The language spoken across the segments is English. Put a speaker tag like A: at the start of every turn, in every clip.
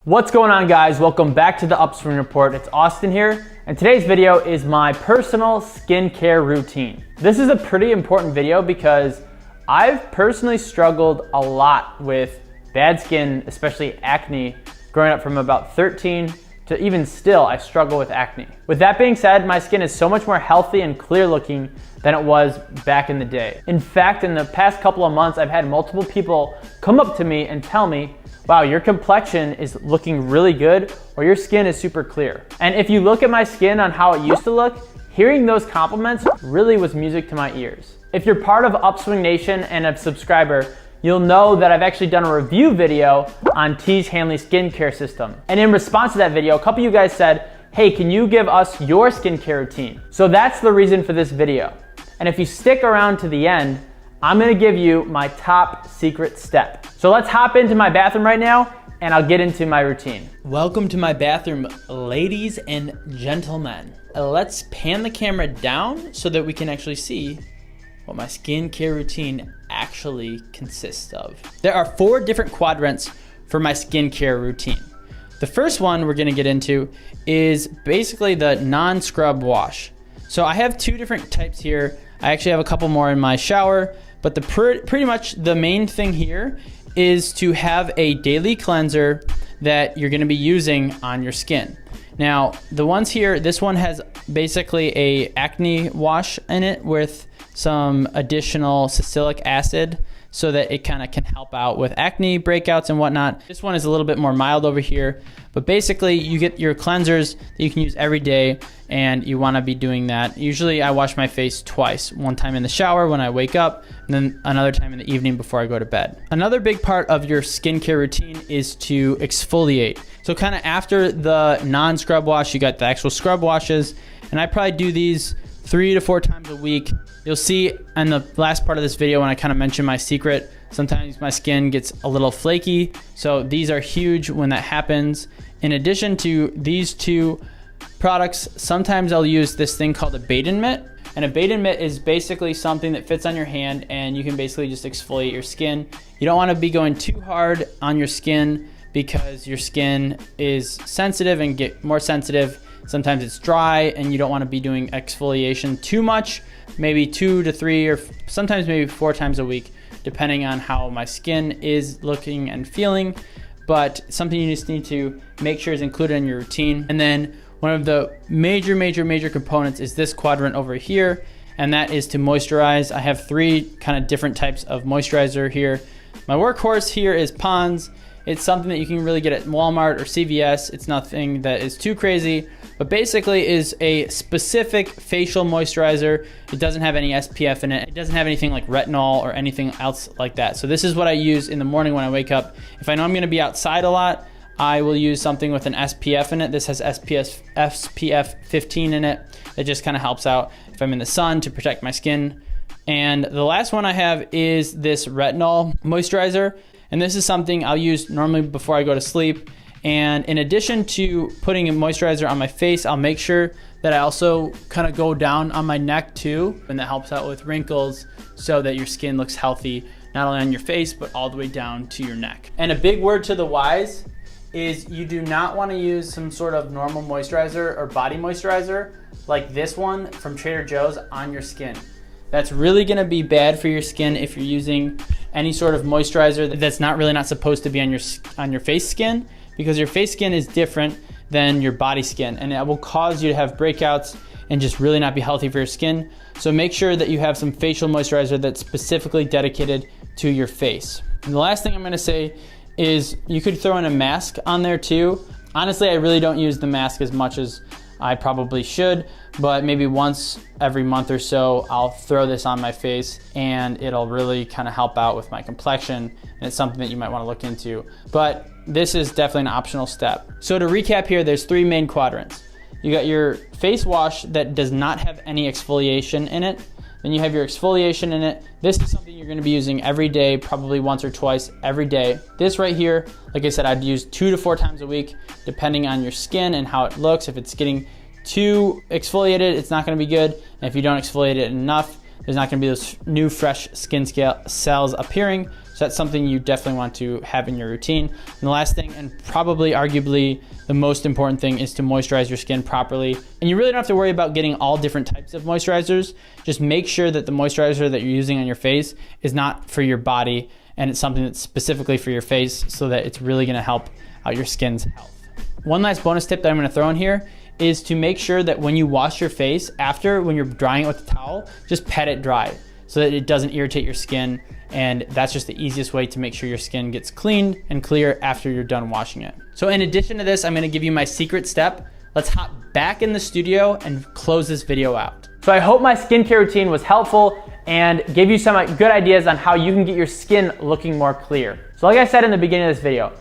A: What's going on, guys? Welcome back to the Upswing Report. It's Austin here, and today's video is my personal skincare routine. This is a pretty important video because I've personally struggled a lot with bad skin, especially acne, growing up from about 13 to even still, I struggle with acne. With that being said, my skin is so much more healthy and clear looking than it was back in the day. In fact, in the past couple of months, I've had multiple people come up to me and tell me, wow, your complexion is looking really good, or your skin is super clear. And if you look at my skin on how it used to look, hearing those compliments really was music to my ears. If you're part of Upswing Nation and a subscriber, you'll know that I've actually done a review video on Tiege Hanley skincare system. And in response to that video, a couple of you guys said, hey, can you give us your skincare routine? So that's the reason for this video. And if you stick around to the end, I'm gonna give you my top secret step. So let's hop into my bathroom right now and I'll get into my routine. Welcome to my bathroom, ladies and gentlemen. Let's pan the camera down so that we can actually see what my skincare routine actually consists of. There are 4 different quadrants for my skincare routine. The first one we're gonna get into is basically the non-scrub wash. So I have 2 different types here. I actually have a couple more in my shower, but pretty much the main thing here is to have a daily cleanser that you're gonna be using on your skin. Now, the ones here, this one has basically a acne wash in it with some additional salicylic acid so that it kind of can help out with acne breakouts and whatnot. This one is a little bit more mild over here, but basically you get your cleansers that you can use every day, and you want to be doing that. Usually I wash my face twice, one time in the shower when I wake up, and then another time in the evening before I go to bed. Another big part of your skincare routine is to exfoliate. So kind of after the non-scrub wash, you got the actual scrub washes, and I probably do these 3 to 4 times a week. You'll see in the last part of this video when I kind of mention my secret, sometimes my skin gets a little flaky. So these are huge when that happens. In addition to these 2 products, sometimes I'll use this thing called a bathing mitt. And a bathing mitt is basically something that fits on your hand and you can basically just exfoliate your skin. You don't want to be going too hard on your skin because your skin is sensitive and get more sensitive. Sometimes it's dry and you don't want to be doing exfoliation too much, maybe 2 to 3 or sometimes maybe 4 times a week, depending on how my skin is looking and feeling. But something you just need to make sure is included in your routine. And then one of the major components is this quadrant over here, and that is to moisturize. I have 3 kind of different types of moisturizer here. My workhorse here is Pond's. It's something that you can really get at Walmart or CVS. It's nothing that is too crazy, but basically is a specific facial moisturizer. It doesn't have any SPF in it. It doesn't have anything like retinol or anything else like that. So this is what I use in the morning when I wake up. If I know I'm gonna be outside a lot, I will use something with an SPF in it. This has SPF 15 in it. It just kind of helps out if I'm in the sun to protect my skin. And the last one I have is this retinol moisturizer. And this is something I'll use normally before I go to sleep. And in addition to putting a moisturizer on my face, I'll make sure that I also kind of go down on my neck too. And that helps out with wrinkles so that your skin looks healthy, not only on your face, but all the way down to your neck. And a big word to the wise is you do not want to use some sort of normal moisturizer or body moisturizer like this one from Trader Joe's on your skin. That's really gonna be bad for your skin if you're using any sort of moisturizer that's really not supposed to be on your face skin, because your face skin is different than your body skin, and it will cause you to have breakouts and just really not be healthy for your skin. So make sure that you have some facial moisturizer that's specifically dedicated to your face. And the last thing I'm gonna say is you could throw in a mask on there too. Honestly, I really don't use the mask as much as I probably should, but maybe once every month or so, I'll throw this on my face and it'll really kind of help out with my complexion. And it's something that you might want to look into, but this is definitely an optional step. So to recap here, there's 3 main quadrants. You got your face wash that does not have any exfoliation in it. Then you have your exfoliation in it. This is something you're gonna be using every day, probably once or twice every day. This right here, like I said, I'd use 2 to 4 times a week, depending on your skin and how it looks. If it's getting too exfoliated, it's not gonna be good. And if you don't exfoliate it enough, there's not gonna be those new fresh skin cells appearing. So that's something you definitely want to have in your routine. And the last thing, and probably arguably the most important thing, is to moisturize your skin properly. And you really don't have to worry about getting all different types of moisturizers. Just make sure that the moisturizer that you're using on your face is not for your body, and it's something that's specifically for your face, so that it's really gonna help out your skin's health. One last bonus tip that I'm gonna throw in here is to make sure that when you wash your face, when you're drying it with a towel, just pet it dry so that it doesn't irritate your skin. And that's just the easiest way to make sure your skin gets cleaned and clear after you're done washing it. So in addition to this, I'm gonna give you my secret step. Let's hop back in the studio and close this video out. So I hope my skincare routine was helpful and gave you some good ideas on how you can get your skin looking more clear. So like I said in the beginning of this video,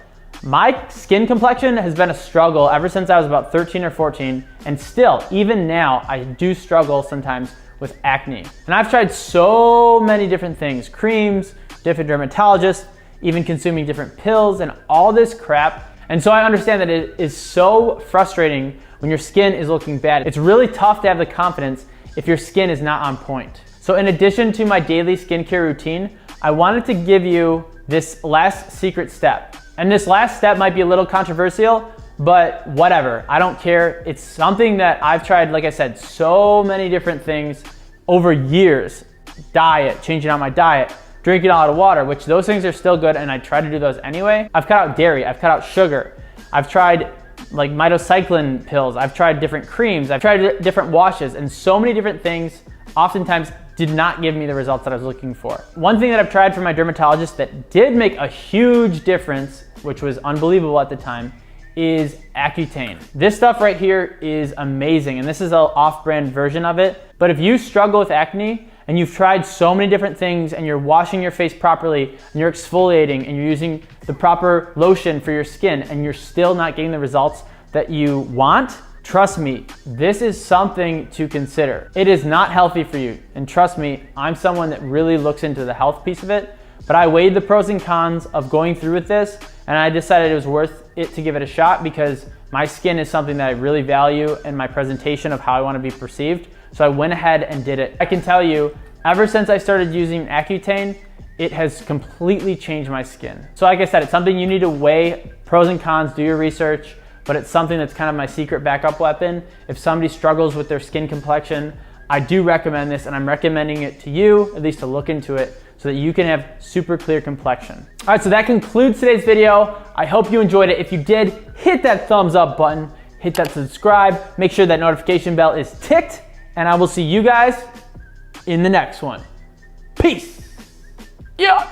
A: my skin complexion has been a struggle ever since I was about 13 or 14, and still, even now, I do struggle sometimes with acne. And I've tried so many different things, creams, different dermatologists, even consuming different pills and all this crap. And so I understand that it is so frustrating when your skin is looking bad. It's really tough to have the confidence if your skin is not on point. So in addition to my daily skincare routine, I wanted to give you this last secret step. And this last step might be a little controversial, but whatever, I don't care. It's something that I've tried, like I said, so many different things over years. Diet, changing out my diet, drinking a lot of water, which those things are still good, and I try to do those anyway. I've cut out dairy, I've cut out sugar. I've tried like mitocycline pills, I've tried different creams, I've tried different washes, and so many different things oftentimes did not give me the results that I was looking for. One thing that I've tried from my dermatologist that did make a huge difference, which was unbelievable at the time, is Accutane. This stuff right here is amazing, and this is an off-brand version of it. But if you struggle with acne and you've tried so many different things and you're washing your face properly and you're exfoliating and you're using the proper lotion for your skin and you're still not getting the results that you want, trust me, this is something to consider. It is not healthy for you. And trust me, I'm someone that really looks into the health piece of it, but I weighed the pros and cons of going through with this, and I decided it was worth it to give it a shot because my skin is something that I really value and my presentation of how I want to be perceived. So I went ahead and did it. I can tell you, ever since I started using Accutane, it has completely changed my skin. So like I said, it's something you need to weigh pros and cons, do your research, but it's something that's kind of my secret backup weapon. If somebody struggles with their skin complexion, I do recommend this, and I'm recommending it to you, at least to look into it, so that you can have super clear complexion. All right, so that concludes today's video. I hope you enjoyed it. If you did, hit that thumbs up button, hit that subscribe, make sure that notification bell is ticked, and I will see you guys in the next one. Peace. Yeah.